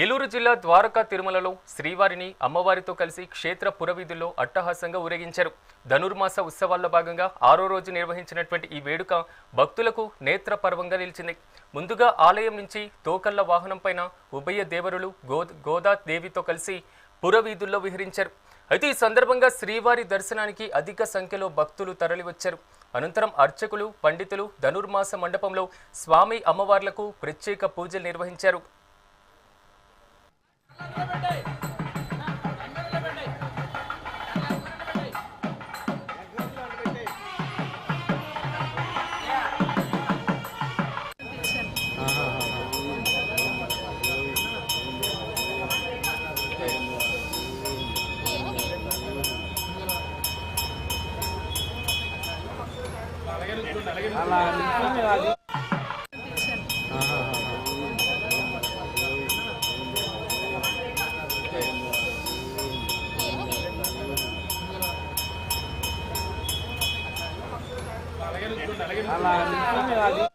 ఏలూరు జిల్లా ద్వారకా తిరుమలలో శ్రీవారిని అమ్మవారితో కలిసి క్షేత్ర పురవీధుల్లో అట్టహాసంగా ఊరేగించారు. ధనుర్మాస ఉత్సవాల్లో భాగంగా 6వ రోజు నిర్వహించినటువంటి ఈ వేడుక భక్తులకు నేత్ర పర్వంగా నిలిచింది. ముందుగా ఆలయం నుంచి తోకళ్ల వాహనం పైన ఉభయ దేవరులు గోదా దేవితో కలిసి పురవీధుల్లో విహరించారు. అయితే ఈ సందర్భంగా శ్రీవారి దర్శనానికి అధిక సంఖ్యలో భక్తులు తరలివచ్చారు. అనంతరం అర్చకులు, పండితులు ధనుర్మాస మండపంలో స్వామి అమ్మవార్లకు ప్రత్యేక పూజలు నిర్వహించారు. అలా